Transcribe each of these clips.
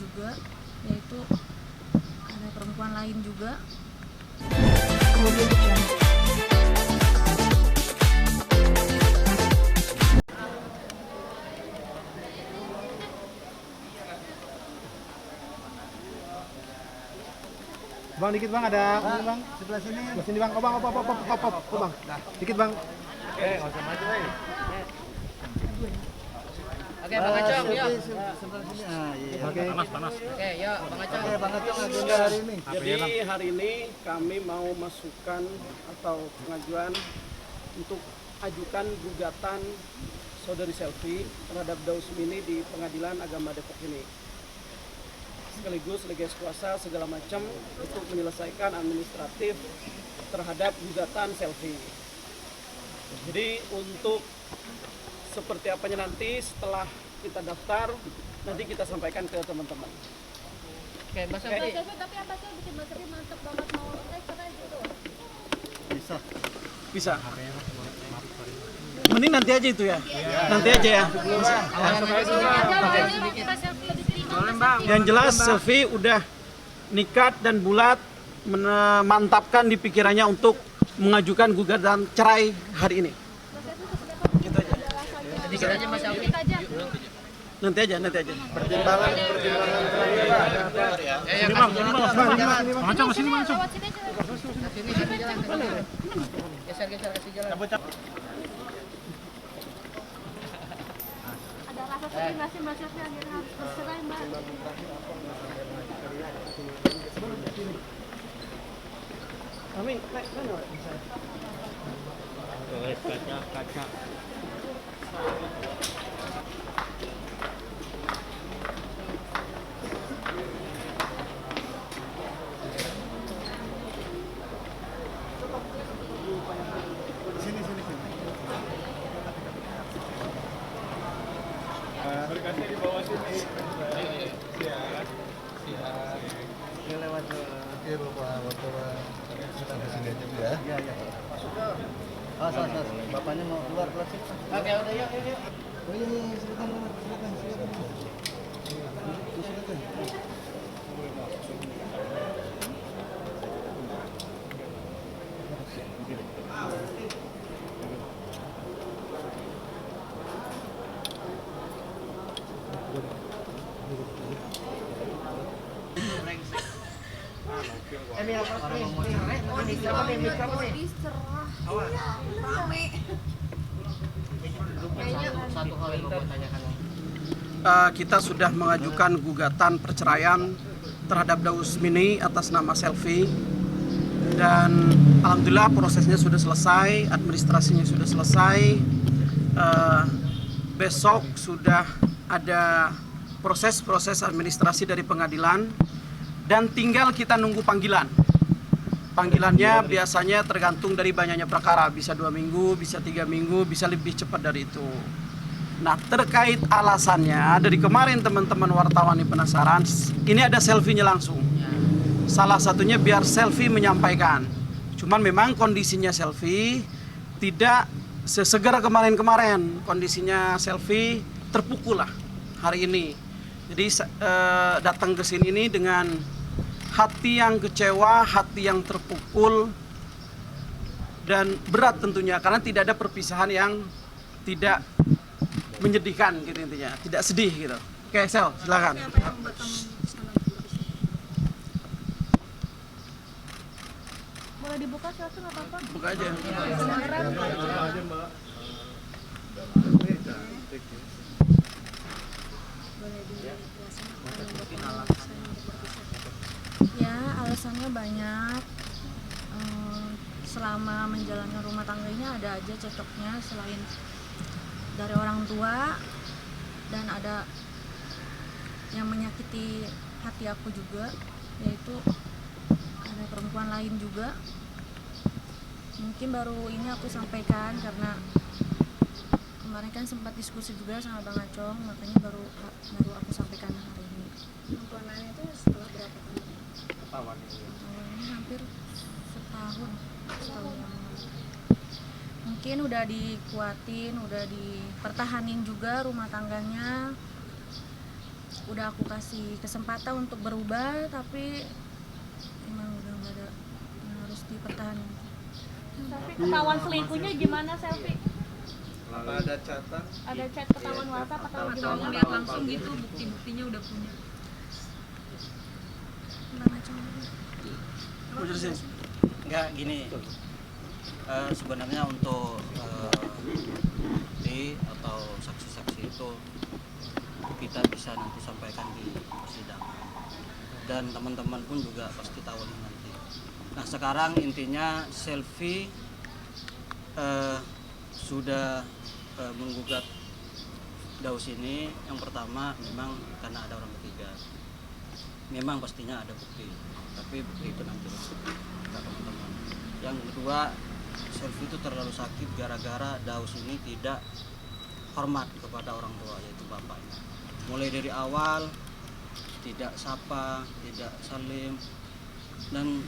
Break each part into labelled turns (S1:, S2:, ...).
S1: juga, yaitu ada perempuan lain juga.
S2: Bang, dikit bang, ada ini bang, sebelah sini. Sebelah sini bang, oh bang, bang, dikit bang.
S3: Oke, nggak usah maju,
S4: Oke, Bang Acong, yuk.
S3: sebelah sini. Ah, iya.
S2: Oke.
S3: Panas.
S4: Oke, yuk, Bang Acong.
S3: Oke, Bang Acong agenda hari ini.
S5: Jadi hari ini kami mau masukkan atau pengajuan untuk ajukan gugatan saudari Selvi terhadap Dausmini di Pengadilan Agama Depok ini. Sekaligus legas kuasa segala macam untuk menyelesaikan administratif terhadap gugatan Selvi. Jadi untuk seperti apanya nanti setelah kita daftar, nanti kita sampaikan ke teman-teman.
S4: Oke, Mbak Selvi.
S1: Tapi apa sih bikin Mbak Selvi mantep banget mau katanya gitu?
S5: Bisa. Mending nanti aja itu ya. Nanti aja ya. Yang jelas Selvi udah nikat dan bulat mantapkan di pikirannya untuk mengajukan gugatan cerai hari ini. Gitu aja.
S4: Sedikit aja Mbak Selvi.
S5: Nanti aja.
S3: Pertimbangan ya.
S4: Sini Bang,
S2: Macam sini langsung.
S4: Sini jalan. Geser kasih jalan.
S1: Ada rasa sedih nggak sih Mbak Selvi akhirnya harus bercerai Mbak?
S5: Amin. Mana?
S3: Kaca.
S2: Sini.
S3: Berkasnya di bawah sini. Siap.
S2: Ini lewat ke Bapak kita di sini aja ya.
S3: Iya. Salah. Bapaknya mau keluar sini.
S4: Oke, udah yuk.
S2: Oh iya, silakan.
S4: Ini apa nih? Satu hal yang mau tanyakan.
S5: Kita sudah mengajukan gugatan perceraian terhadap Dausmini atas nama Selvi, dan alhamdulillah prosesnya sudah selesai, administrasinya sudah selesai. Besok sudah ada proses administrasi dari pengadilan dan tinggal kita nunggu panggilan. Panggilannya biasanya tergantung dari banyaknya perkara, bisa 2 minggu, bisa 3 minggu, bisa lebih cepat dari itu. Nah, terkait alasannya, dari kemarin teman-teman wartawan ini penasaran, ini ada Selvinya langsung. Salah satunya biar Selvi menyampaikan. Cuman memang kondisinya Selvi tidak sesegar kemarin-kemarin. Kondisinya Selvi terpukul lah hari ini. Jadi datang ke sini ini dengan hati yang kecewa, hati yang terpukul, dan berat tentunya karena tidak ada perpisahan yang tidak menyedihkan gitu intinya, tidak sedih gitu. Oke, Sel, silakan.
S1: Boleh dibuka suatu nggak apa-apa?
S5: Buka aja.
S1: Ya, alasannya banyak. Selama menjalankan rumah tangga ini ada aja cekcoknya selain dari orang tua, dan ada yang menyakiti hati aku juga, yaitu ada perempuan lain juga. Mungkin baru ini aku sampaikan karena kemarin kan sempat diskusi juga sama Bang Acong, makanya baru aku sampaikan hari ini. Perempuan lain itu setelah berapa tahun? Awalnya hampir setahun yang lalu. Mungkin udah dikuatin, udah dipertahanin juga rumah tangganya. udah aku kasih kesempatan untuk berubah, tapi emang udah nggak ada yang harus dipertahankan.
S6: Tapi ketahuan selingkuhnya gimana, Selfie?
S2: Apa ada catatan?
S6: Ada chat ketahuan WhatsApp atau
S1: Atau
S6: gimana?
S1: ngeliat langsung gitu, bukti-buktinya udah punya. Gimana coba?
S5: Bu Jersin.
S3: Enggak gini. Sebenarnya untuk bukti atau saksi-saksi itu kita bisa nanti sampaikan di persidangan. Dan teman-teman pun juga pasti tahu nih nanti. Nah, sekarang intinya Selfie sudah menggugat Daus ini. Yang pertama memang karena ada orang ketiga. Memang pastinya ada bukti, tapi bukti itu nanti kita teman-teman. Yang kedua, Selfie itu terlalu sakit gara-gara Daus ini tidak hormat kepada orang tua, yaitu bapaknya. Mulai dari awal tidak sapa, tidak salim, dan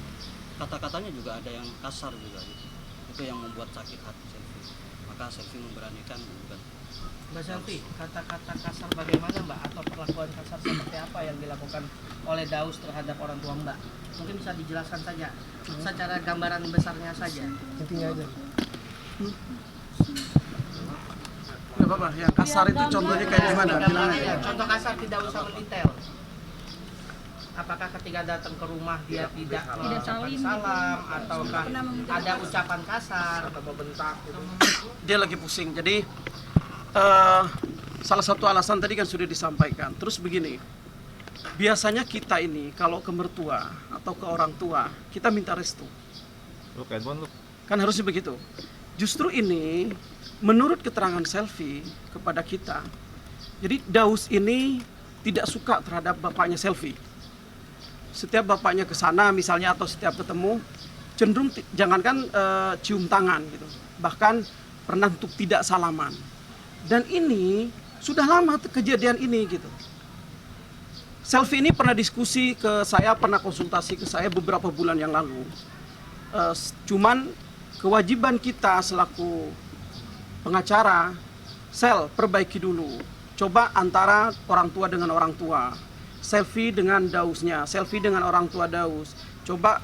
S3: kata-katanya juga ada yang kasar juga gitu. Itu yang membuat sakit hati Selfie. Maka Selfie memberanikan menggugat.
S4: Mbak Selfie, kata-kata kasar bagaimana Mbak, atau perlakuan kasar seperti apa yang dilakukan oleh Daus terhadap orang tua Mbak? Mungkin bisa dijelaskan saja, secara gambaran besarnya saja.
S2: Intinya aja.
S5: Gak apa-apa, yang kasar itu contohnya kayak gimana? Bilang
S4: Gambarannya,
S5: aja.
S4: contoh kasar, tidak usah mendetail. Apakah ketika datang ke rumah dia tidak mengucapkan salam, ataukah ada ucapan kasar atau membentak gitu?
S5: Dia lagi pusing. Jadi salah satu alasan tadi kan sudah disampaikan. Terus begini, biasanya kita ini kalau ke mertua atau ke orang tua, kita minta restu. Kan harusnya begitu. Justru ini, menurut keterangan Selfie kepada kita, jadi Daus ini tidak suka terhadap bapaknya Selfie. Setiap bapaknya ke sana misalnya atau setiap ketemu, cenderung jangankan cium tangan gitu, bahkan pernah untuk tidak salaman. Dan ini sudah lama kejadian ini gitu. Selfie ini pernah diskusi ke saya, pernah konsultasi ke saya beberapa bulan yang lalu. Cuman kewajiban kita selaku pengacara, Sel, perbaiki dulu. Coba antara orang tua dengan orang tua, Selfie dengan Dausnya, Selfie dengan orang tua Daus. Coba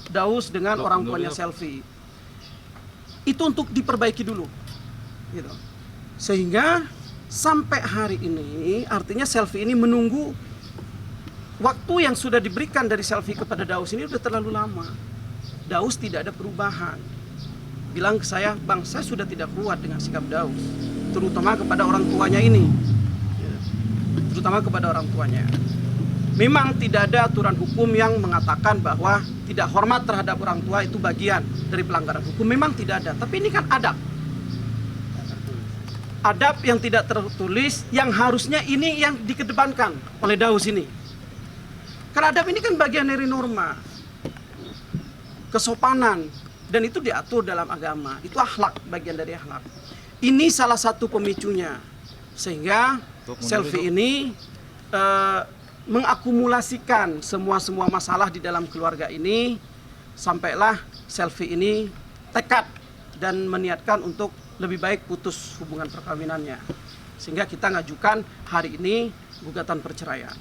S5: Daus dengan orang tuanya Selfie. Itu untuk diperbaiki dulu. Gitu. Sehingga sampai hari ini artinya Selfie ini menunggu waktu yang sudah diberikan dari Selfie kepada Daus ini udah terlalu lama. Daus tidak ada perubahan. Bilang ke saya, "Bang, saya sudah tidak kuat dengan sikap Daus, terutama kepada orang tuanya ini." Terutama kepada orang tuanya. Memang tidak ada aturan hukum yang mengatakan bahwa tidak hormat terhadap orang tua itu bagian dari pelanggaran hukum. Memang tidak ada, tapi ini kan adab. Adab yang tidak tertulis, yang harusnya ini yang dikedepankan oleh Daus ini. Karena adab ini kan bagian dari norma, kesopanan, dan itu diatur dalam agama. Itu akhlak, bagian dari akhlak. Ini salah satu pemicunya, sehingga Selfie ini mengakumulasikan semua masalah di dalam keluarga ini, sampailah Selfie ini tekad dan meniatkan untuk lebih baik putus hubungan perkawinannya, sehingga kita ngajukan hari ini gugatan perceraian.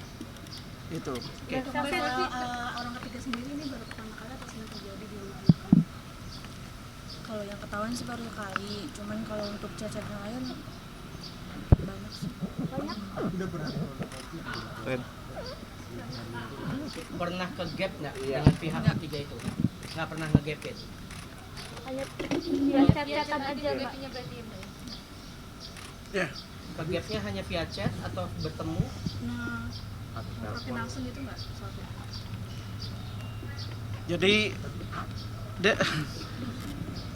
S5: Itu.
S1: Orang ketiga sendiri ini baru pertama kali atau sudah terjadi di rumah? Kalau yang ketahuan sih baru kali, cuman kalau untuk chat-chat yang lain banyak sih. Banyak.
S2: Udah pernah.
S4: Pernah ke gap nggak dengan pihak ketiga itu? Nggak pernah nge-gapin?
S6: Hanya via chat-chatan aja, Mbak.
S5: Ya.
S4: Ke-gapnya hanya via chat atau bertemu?
S1: Nah, ngobrolin langsung gitu nggak? Soalnya.
S5: Jadi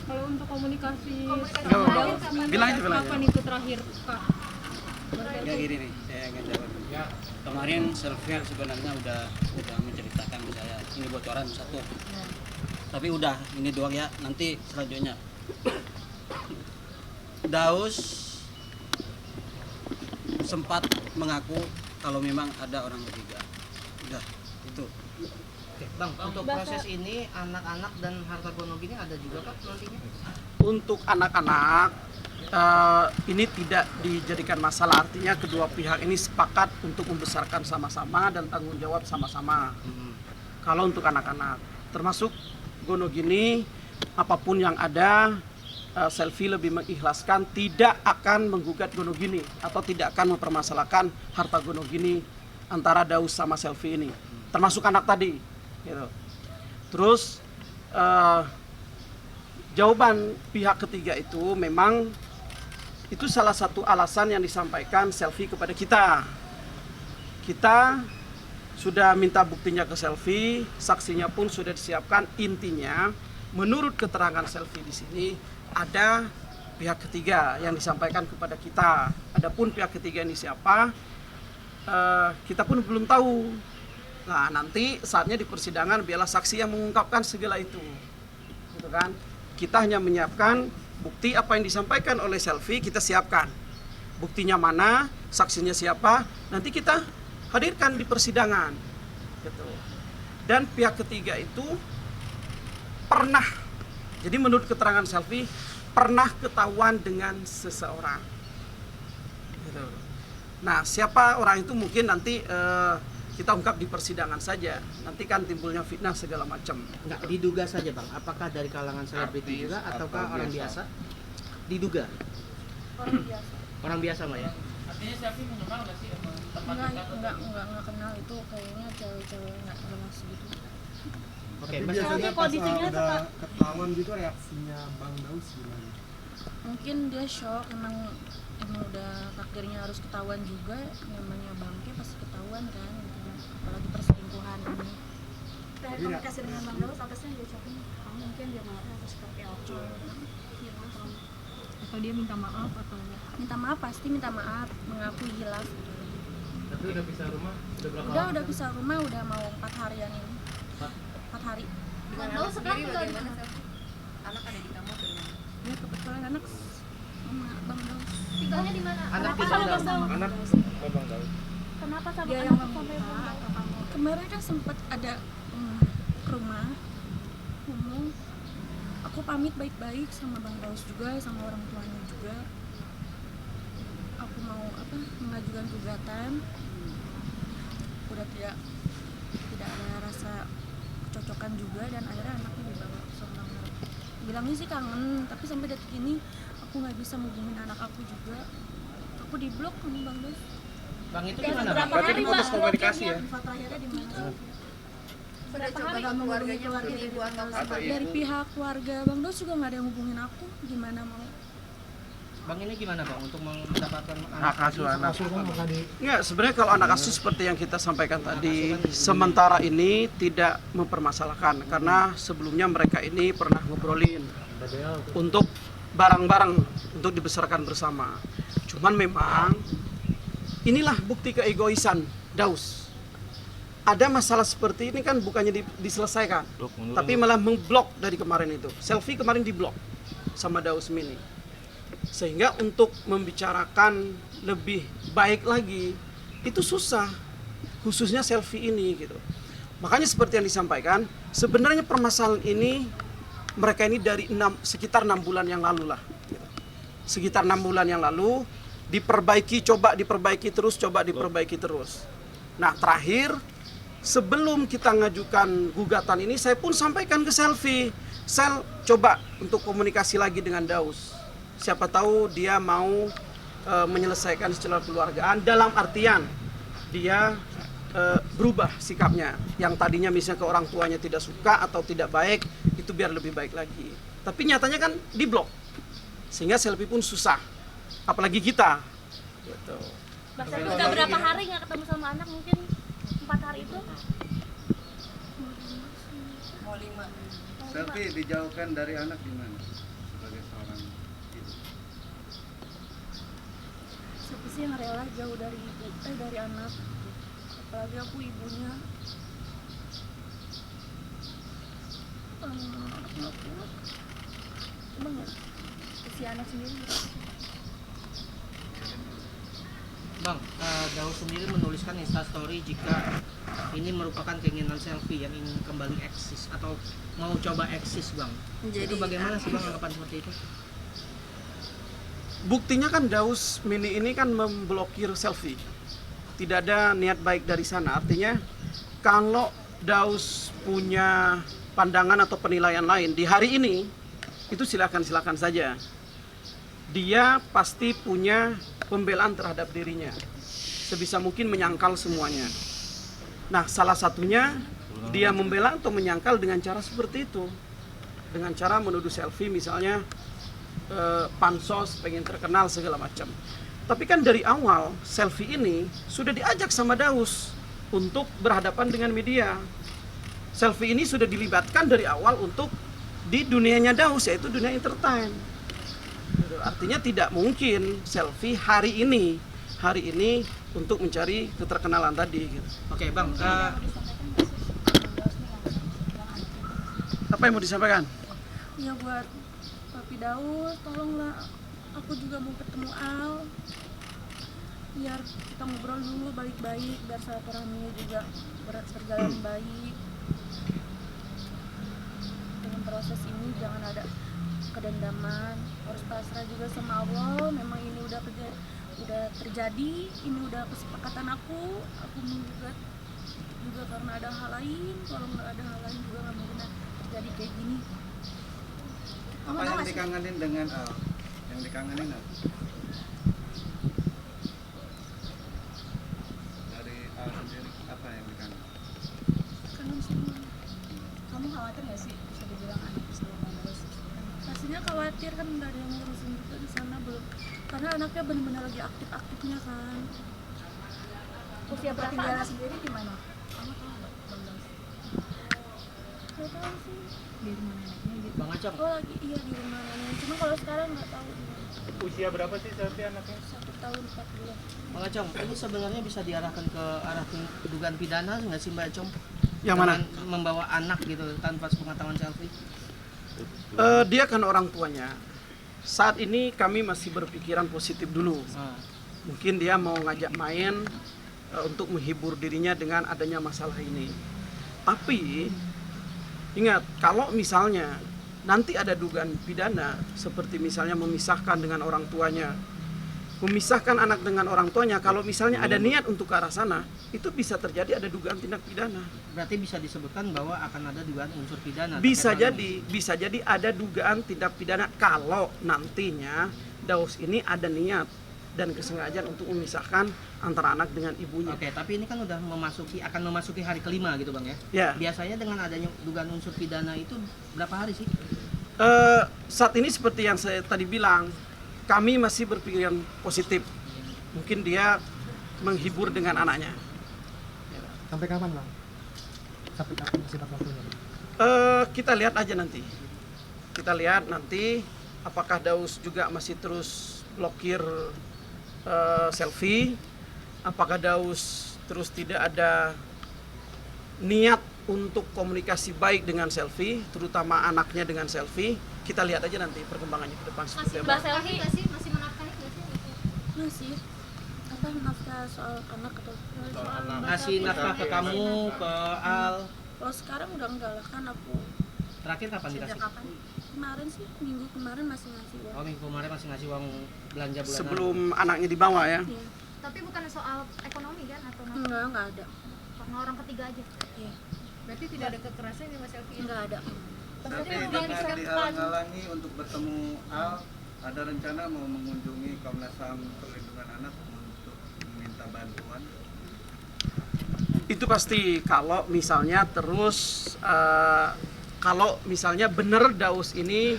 S6: Kalau untuk komunikasi
S5: bilang aja.
S6: kapan itu terakhir, Kak?
S3: Ya gini nih, saya akan jawab. Kemarin Selfie sebenarnya udah menceritakan ke saya, ini bocoran satu. Tapi udah, ini doang ya, nanti selanjutnya. Daus sempat mengaku kalau memang ada orang ketiga. Udah, itu.
S4: Oke, Bang, untuk proses ini anak-anak dan harta gono gini ada juga Kak nantinya?
S5: Untuk anak-anak ini tidak dijadikan masalah, artinya kedua pihak ini sepakat untuk membesarkan sama-sama dan tanggung jawab sama-sama. Kalau untuk anak-anak, termasuk Gonogini, apapun yang ada, Selfie lebih mengikhlaskan tidak akan menggugat Gonogini atau tidak akan mempermasalahkan harta Gonogini antara Daus sama Selfie ini, termasuk anak tadi. Gitu. Terus jawaban pihak ketiga itu memang itu salah satu alasan yang disampaikan Selfie kepada kita. Kita sudah minta buktinya ke Selfie, saksinya pun sudah disiapkan. Intinya, menurut keterangan Selfie di sini ada pihak ketiga yang disampaikan kepada kita. Adapun pihak ketiga ini siapa, kita pun belum tahu. Nah, nanti saatnya di persidangan biarlah saksi yang mengungkapkan segala itu, gitu kan? Kita hanya menyiapkan bukti apa yang disampaikan oleh Selfie, kita siapkan. Buktinya mana, saksinya siapa, nanti kita hadirkan di persidangan. Gitu. Dan pihak ketiga itu pernah, jadi menurut keterangan Selfie, pernah ketahuan dengan seseorang. Gitu. Nah, siapa orang itu mungkin nanti kita ungkap di persidangan saja. Nanti kan timbulnya fitnah segala macam.
S4: Nggak diduga saja bang, apakah dari kalangan selebriti juga ataukah orang biasa? Diduga
S1: Orang biasa.
S4: orang biasa mbak ya.
S7: Artinya Selfie mengenal nggak sih sama tempat
S1: Enggak kenal, itu kayaknya cewek-cewek nggak jelas gitu.
S4: Oke,
S2: Tapi
S4: Mas
S2: biasanya
S6: Selfie
S2: pas
S6: kondisinya
S2: udah
S6: suka-
S2: ketahuan gitu reaksinya Bang Daus gimana?
S1: Mungkin dia shock, emang udah takdirnya harus ketahuan juga, namanya bangke pasti ketahuan kan, gitu. Apalagi perselingkuhan ini.
S8: Dari komunikasi dengan Bang Daus, apa sih yang diucapin? Mungkin dia marah atau seperti apa?
S6: Atau dia minta maaf atau
S1: Minta maaf, pasti minta maaf, mengakui hilaf gitu.
S7: Tapi udah pisah rumah, udah berapa
S1: Udah pisah rumah, udah mau 4 harian ini. 4 hari.
S8: Bang Daus sekarang tinggal di mana?
S9: Anak ada di kamu tuh.
S1: Ya kebetulan anak sama Bang Daus.
S8: Tinggalnya di mana?
S4: Anak
S8: Kenapa
S4: di
S8: sama
S4: Bang
S8: Bang Daus?
S2: Anak Bang Daus.
S6: kenapa sama
S1: Dia
S6: anak
S1: yang
S6: sampai
S1: meminta
S6: Bang Daus?
S1: atau kamu? Kemarin kan sempat ada ke rumah ngomong, aku pamit baik-baik sama Bang Daus juga, sama orang tuanya juga. Aku mau mengajukan gugatan. Udah tidak ada rasa kecocokan juga, dan akhirnya anaknya dibawa ke Sorong. Bilangnya sih kangen, tapi sampai detik ini aku nggak bisa menghubungin anak aku juga. Aku diblok sama Bang Daus.
S4: Bang itu
S1: Udah
S4: gimana
S1: berapa
S4: bang?
S2: Berarti
S1: hari,
S2: diputus
S1: Mbak?
S2: komunikasi ya?
S1: Info terakhirnya di mana?
S9: Sudah coba keluarganya mungkin ibu atau
S2: Atau
S1: Dari
S2: ibu?
S1: pihak keluarga Bang Daus juga nggak ada yang hubungin aku. Gimana mau?
S4: Bang ini gimana bang untuk mendapatkan
S2: Hak asuh anak.
S5: Enggak, sebenarnya kalau anak asuh seperti yang kita sampaikan tadi, sementara ini tidak mempermasalahkan karena sebelumnya mereka ini pernah ngobrolin untuk barang-barang untuk dibesarkan bersama. Cuman memang inilah bukti keegoisan Daus. Ada masalah seperti ini kan bukannya diselesaikan, tapi malah memblok dari kemarin itu. Selfie kemarin diblok sama Daus Mini. Sehingga untuk membicarakan lebih baik lagi itu susah, khususnya Selfie ini gitu. Makanya seperti yang disampaikan, sebenarnya permasalahan ini mereka ini dari sekitar 6 bulan yang lalu lah gitu. Sekitar 6 bulan yang lalu coba diperbaiki terus. Nah, terakhir sebelum kita ngajukan gugatan ini, saya pun sampaikan ke Selfie, Sel, coba untuk komunikasi lagi dengan Daus. Siapa tahu dia mau menyelesaikan secara keluargaan, dalam artian dia berubah sikapnya. Yang tadinya misalnya ke orang tuanya tidak suka atau tidak baik, itu biar lebih baik lagi. Tapi nyatanya kan diblok, sehingga Selfie pun susah. Apalagi kita. Gitu.
S6: Bang Selfie udah berapa hari nggak ketemu sama anak? Mungkin 4 hari itu?
S9: mau 5.
S2: Selfie dijauhkan dari anak gimana? Sebagai seorang ibu.
S1: Siapa sih yang rela jauh dari dari anak? Apalagi aku ibunya. Nggak kuat. Emang ya, si anak sendiri.
S4: Bang, Daus sendiri menuliskan instastory jika ini merupakan keinginan Selfie yang ingin kembali eksis atau mau coba eksis bang.
S9: Jadi,
S4: itu bagaimana sih bang anggapan seperti itu?
S5: Buktinya kan Daus Mini ini kan memblokir selfie. Tidak ada niat baik dari sana. Artinya kalau Daus punya pandangan atau penilaian lain di hari ini, itu silakan saja. Dia pasti punya pembelaan terhadap dirinya. Sebisa mungkin menyangkal semuanya. Nah, salah satunya dia membela atau menyangkal dengan cara seperti itu. Dengan cara menuduh selfie misalnya pansos, pengen terkenal segala macam. Tapi kan dari awal selfie ini sudah diajak sama Daus untuk berhadapan dengan media. Selfie ini sudah dilibatkan dari awal untuk di dunianya Daus, yaitu dunia entertain. Artinya tidak mungkin selfie hari ini untuk mencari keterkenalan tadi gitu.
S4: Oke, Bang.
S5: Apa yang mau disampaikan?
S1: Ya buat Papi Daus, tolonglah aku juga mau ketemu Al. Biar kita ngobrol dulu baik-baik, biar silaturahminya juga berjalan baik. Dengan proses ini jangan ada kedendaman, harus pasrah juga sama Allah. Memang ini udah terjadi, ini udah kesepakatan aku menggugat juga karena ada hal lain. Kalau nggak ada hal lain juga nggak mungkin terjadi kayak gini.
S2: Apa yang dikangenin dengan Al? Yang dikangenin apa? Dari Al sendiri apa yang dikangenin?
S1: Kangen semua.
S8: Kamu khawatir nggak sih bisa dibilang anak istri Bang Daus?
S1: Pastinya khawatir kan, nggak ada yang ngurusin juga di sana belum. Karena anaknya benar-benar lagi aktif-aktifnya kan.
S6: Usia berapa
S8: Tinggal
S6: anak?
S8: sendiri di mana? Kamu tahu nggak Bang Daus?
S1: Nggak tahu sih.
S8: Di rumah neneknya gitu.
S4: Bang Acong.
S1: Oh lagi iya di rumah nenek. Cuma kalau sekarang nggak tahu.
S7: Usia berapa sih Selfie anaknya?
S1: 1 tahun 4 bulan.
S4: Bang Acong, ini sebenarnya bisa diarahkan ke arah dugaan pidana nggak sih Mbak Acong?
S5: Yang mana?
S4: Dengan membawa anak gitu tanpa sepengetahuan selfie.
S5: Dia kan orang tuanya. Saat ini kami masih berpikiran positif dulu. Mungkin dia mau ngajak main untuk menghibur dirinya dengan adanya masalah ini. Tapi ingat, kalau misalnya nanti ada dugaan pidana seperti misalnya memisahkan dengan orang tuanya, memisahkan anak dengan orang tuanya, kalau misalnya ada niat untuk ke arah sana, itu bisa terjadi ada dugaan tindak pidana.
S4: Berarti bisa disebutkan bahwa akan ada dugaan unsur pidana.
S5: Bisa
S4: terkait hal ini.
S5: jadi ada dugaan tindak pidana kalau nantinya Daus ini ada niat dan kesengajaan untuk memisahkan antara anak dengan ibunya.
S4: Oke, tapi ini kan udah akan memasuki hari kelima gitu Bang ya.
S5: Ya.
S4: Biasanya dengan adanya dugaan unsur pidana itu berapa hari sih?
S5: Saat ini seperti yang saya tadi bilang, kami masih berpikiran positif. Mungkin dia menghibur dengan anaknya.
S2: Sampai kapan Bang? Sampai kapan masih waktunya?
S5: Kita lihat aja nanti. Kita lihat nanti apakah Daus juga masih terus blokir selfie, apakah Daus terus tidak ada niat untuk komunikasi baik dengan selfie, terutama anaknya dengan selfie. Kita lihat aja nanti perkembangannya ke depan seperti
S6: Mbak
S5: apa.
S6: Selfie
S8: Nggak sih? Masih menafkahi nggak sih?
S1: Masih apa nafkah soal anak atau soal
S7: anak.
S4: Ngasih nafkah ke kamu, ke Al.
S1: Kalau sekarang udah enggak lah kan aku
S4: Terakhir kapan dikasih?
S8: Sejak kapan?
S1: kemarin sih minggu kemarin masih ngasih uang.
S4: Oh, minggu kemarin masih ngasih uang belanja bulanan.
S5: Sebelum anaknya dibawa ya.
S1: Iya.
S8: Tapi bukan soal ekonomi kan atau
S1: Enggak ada.
S8: karena orang ketiga aja?
S1: Iya.
S8: Berarti tidak ada kekerasan ya Mas Selfie?
S1: Enggak ada.
S2: Tapi dengan dihalang-halangi untuk bertemu Al, ada rencana mau mengunjungi Komnas HAM Perlindungan Anak untuk meminta bantuan?
S5: Itu pasti kalau misalnya terus kalau misalnya benar Daus ini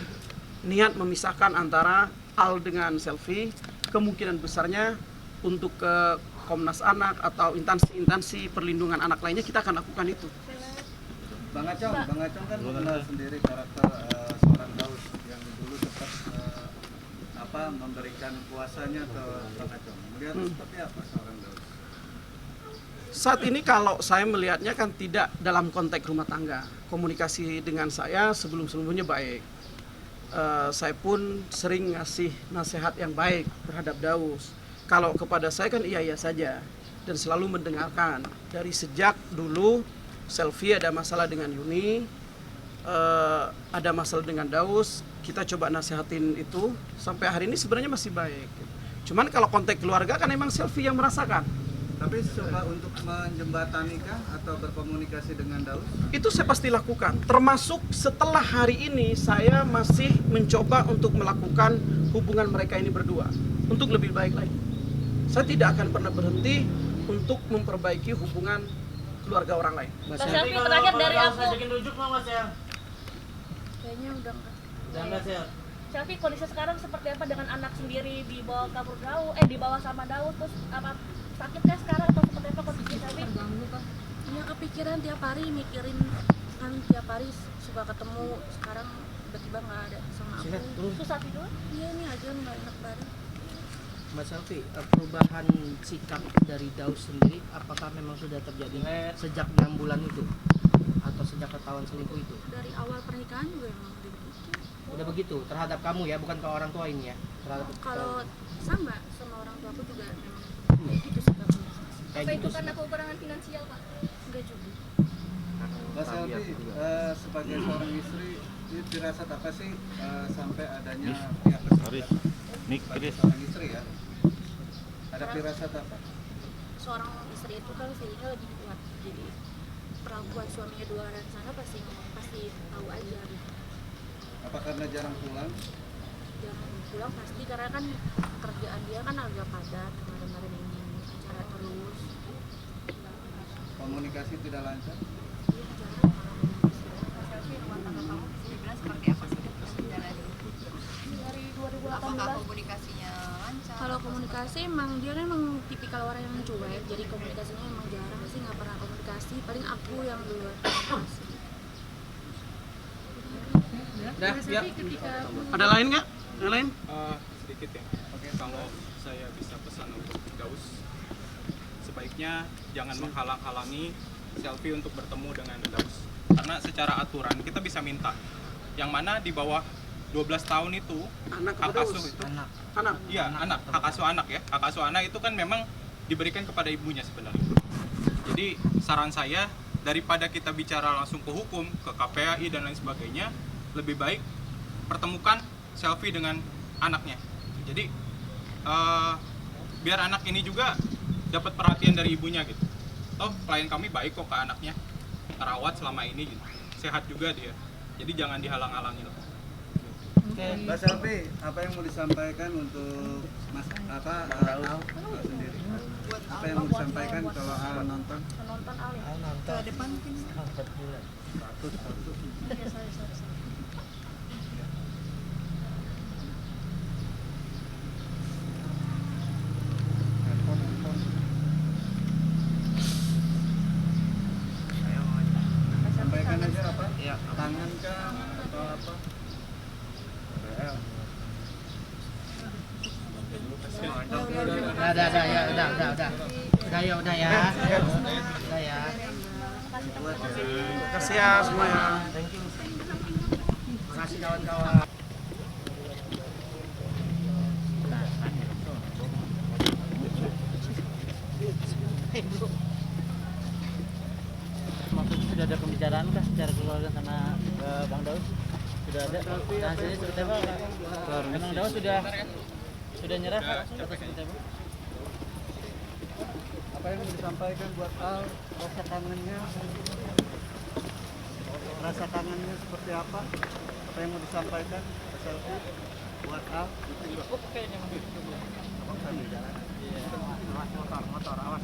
S5: niat memisahkan antara Al dengan selfie, kemungkinan besarnya untuk ke Komnas Anak atau instansi perlindungan anak lainnya kita akan lakukan itu.
S2: Bang Acong kan mengenal sendiri karakter seorang Daus yang dulu sempat memberikan kuasanya ke Bang Acong. Melihat seperti apa seorang Daus?
S5: Saat ini kalau saya melihatnya kan tidak dalam konteks rumah tangga. Komunikasi dengan saya sebelum-sebelumnya baik. Saya pun sering ngasih nasihat yang baik terhadap Daus. Kalau kepada saya kan iya saja dan selalu mendengarkan. Dari sejak dulu selfie ada masalah dengan Yuni, ada masalah dengan Daus, kita coba nasihatin itu, sampai hari ini sebenarnya masih baik. Cuman kalau konteks keluarga kan emang Selfie yang merasakan.
S2: Tapi coba untuk menjembatanikah atau berkomunikasi dengan Daus?
S5: Itu saya pasti lakukan. Termasuk setelah hari ini saya masih mencoba untuk melakukan hubungan mereka ini berdua untuk lebih baik lagi. Saya tidak akan pernah berhenti untuk memperbaiki hubungan keluarga orang lain.
S6: Mas Selfie terakhir dari aku.
S4: Ngajakin rujuk mau Mas ya?
S1: Kayaknya udah enggak.
S4: Udah enggak sih?
S6: Selfie kondisi sekarang seperti apa dengan anak sendiri dibawa kabur Daus, dibawa sama Daus, terus apa sakit kah sekarang atau seperti apa kondisi Selfie?
S1: Ya kepikiran tiap hari, mikirin kan tiap hari suka ketemu, sekarang tiba-tiba nggak ada sama aku.
S6: Susah tidur?
S1: Iya ini aja nggak enak badan.
S4: Mbak Selfie, perubahan sikap dari Daus sendiri apakah memang sudah terjadi sejak 6 bulan itu? Atau sejak ketahuan selingkuh itu?
S1: Dari awal pernikahan juga emang udah begitu.
S4: Udah begitu, terhadap kamu ya, bukan ke orang tua ini ya? Terhadap
S1: Kalau sama orang tua aku juga memang begitu sikapnya.
S4: kayak
S9: Apa
S4: gitu
S9: itu
S4: sih.
S9: karena kekurangan finansial, Pak?
S1: Enggak juga.
S2: Mbak Selfie, sebagai seorang istri, ini firasat apa sih sampai adanya pihak ketiga? Sebagai seorang istri ya, ada firasat apa?
S1: Seorang istri itu kan feelingnya lebih kuat, jadi perlakuan suaminya di luar sana pasti tahu aja.
S2: Apa karena jarang pulang?
S1: Jangan pulang pasti karena kan kerjaan dia kan agak padat kemarin-kemarin ini acara terus.
S2: Komunikasi tidak lancar?
S1: Iya jarang. Dari 2018.
S9: Apakah komunikasinya lancar?
S1: Kalau komunikasi emang dia kan emang tipikal orang yang cuek, jadi komunikasinya emang jarang sih, nggak pernah komunikasi, paling aku yang duluan komunikasi.
S4: Udah, ya.
S5: Ada lain nggak? Yang lain?
S7: Sedikit ya. Kalau saya bisa pesan untuk Daus, sebaiknya jangan menghalang-halangi Selfie untuk bertemu dengan Daus. Karena secara aturan kita bisa minta. Yang mana di bawah 12 tahun itu
S5: Anak
S7: hak
S5: kepada
S7: asuh
S5: Daus?
S7: itu,
S5: Anak.
S7: iya anak, hak asuh anak ya. Hak asuh anak itu kan memang diberikan kepada ibunya sebenarnya. Jadi saran saya, daripada kita bicara langsung ke hukum, ke KPAI dan lain sebagainya, lebih baik pertemukan Selfie dengan anaknya. Jadi biar anak ini juga dapat perhatian dari ibunya gitu. Toh klien kami baik kok ke anaknya, terawat selama ini gitu. Sehat juga dia. Jadi jangan dihalang-halangi lah.
S2: Mbak Selfie, apa yang mau disampaikan untuk Mas Al sendiri? Apa yang mau disampaikan kalau Al nonton?
S1: Penonton Alif.
S9: Ke depan mungkin.
S2: Sampaikan aja apa? Tangan kah atau apa?
S4: Udah ya, udah ya. Udah ya.
S5: Terima kasih ya semuanya.
S4: Thank you. Makasih kawan-kawan.
S10: Maksudnya sudah ada pembicaraan kah secara keluarga sama Bang Daus? Sudah ada? Nah, hasilnya seperti apa? Bang Daus sudah nyerah Kak? Atau seperti apa?
S2: Apa yang mau disampaikan buat Al? Rasa kangennya seperti apa? Apa yang mau disampaikan Mbak Selfie buat Al?
S10: Kayaknya motor, awas.